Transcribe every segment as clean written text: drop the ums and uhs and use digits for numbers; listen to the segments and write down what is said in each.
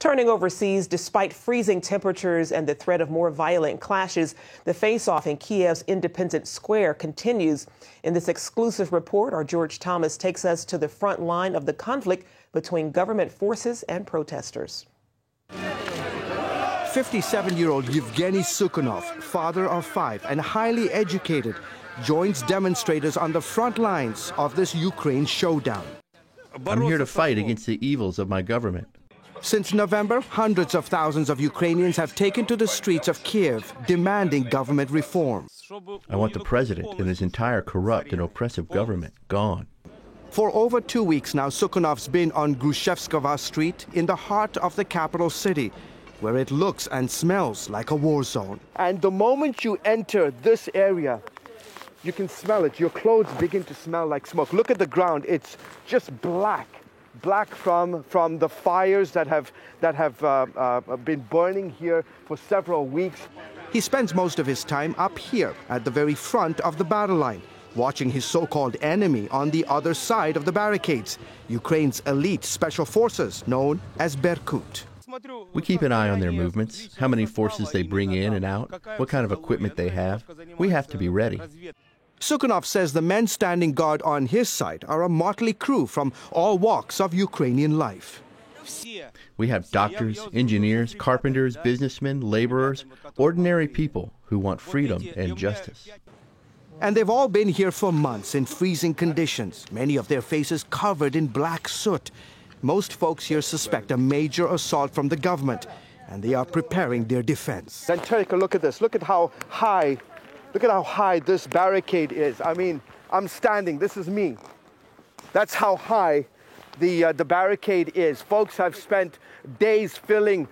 Turning overseas, despite freezing temperatures and the threat of more violent clashes, the face-off in Kiev's Independence Square continues. In this exclusive report, our George Thomas takes us to the front line of the conflict between government forces and protesters. 57-year-old Yevgeny Sukhanov, father of 5 and highly educated, joins demonstrators on the front lines of this Ukraine showdown. I'm here to fight against the evils of my government. Since November, hundreds of thousands of Ukrainians have taken to the streets of Kiev demanding government reform. I want the president and his entire corrupt and oppressive government gone. For over 2 weeks now, Sukhanov's been on Grushevskova Street in the heart of the capital city, where it looks and smells like a war zone. And the moment you enter this area, you can smell it. Your clothes begin to smell like smoke. Look at the ground. It's just black from the fires that have been burning here for several weeks. He spends most of his time up here at the very front of the battle line, watching his so-called enemy on the other side of the barricades, Ukraine's elite special forces known as Berkut. We keep an eye on their movements, how many forces they bring in and out, what kind of equipment they have. We have to be ready. Sukhanov says the men standing guard on his side are a motley crew from all walks of Ukrainian life. We have doctors, engineers, carpenters, businessmen, laborers, ordinary people who want freedom and justice. And they've all been here for months in freezing conditions, many of their faces covered in black soot. Most folks here suspect a major assault from the government, and they are preparing their defense. And Terika, look at this. Look at how high this barricade is. I mean, I'm standing. This is me. That's how high the barricade is. Folks have spent days filling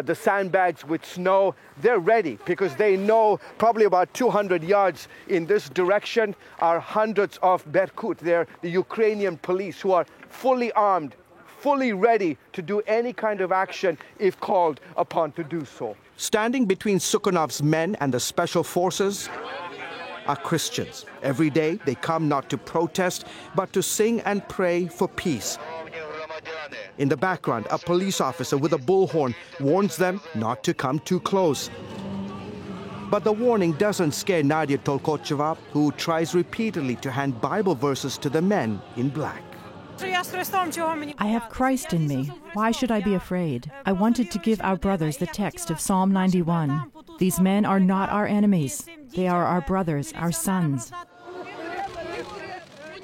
the sandbags with snow. They're ready because they know probably about 200 yards in this direction are hundreds of Berkut. They're the Ukrainian police who are fully armed, fully ready to do any kind of action if called upon to do so. Standing between Sukhanov's men and the special forces are Christians. Every day they come not to protest, but to sing and pray for peace. In the background, a police officer with a bullhorn warns them not to come too close. But the warning doesn't scare Nadia Tolkocheva, who tries repeatedly to hand Bible verses to the men in black. I have Christ in me. Why should I be afraid? I wanted to give our brothers the text of Psalm 91. These men are not our enemies. They are our brothers, our sons.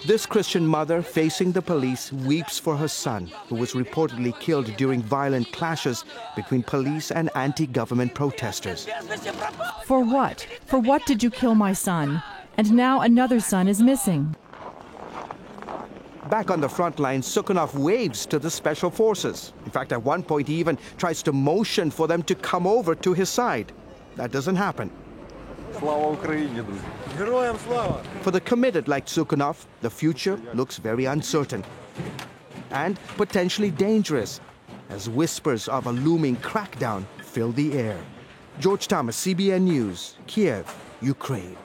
This Christian mother facing the police weeps for her son, who was reportedly killed during violent clashes between police and anti-government protesters. For what? For what did you kill my son? And now another son is missing. Back on the front line, Sukhanov waves to the special forces. In fact, at one point, he even tries to motion for them to come over to his side. That doesn't happen. For the committed like Sukhanov, the future looks very uncertain and potentially dangerous as whispers of a looming crackdown fill the air. George Thomas, CBN News, Kiev, Ukraine.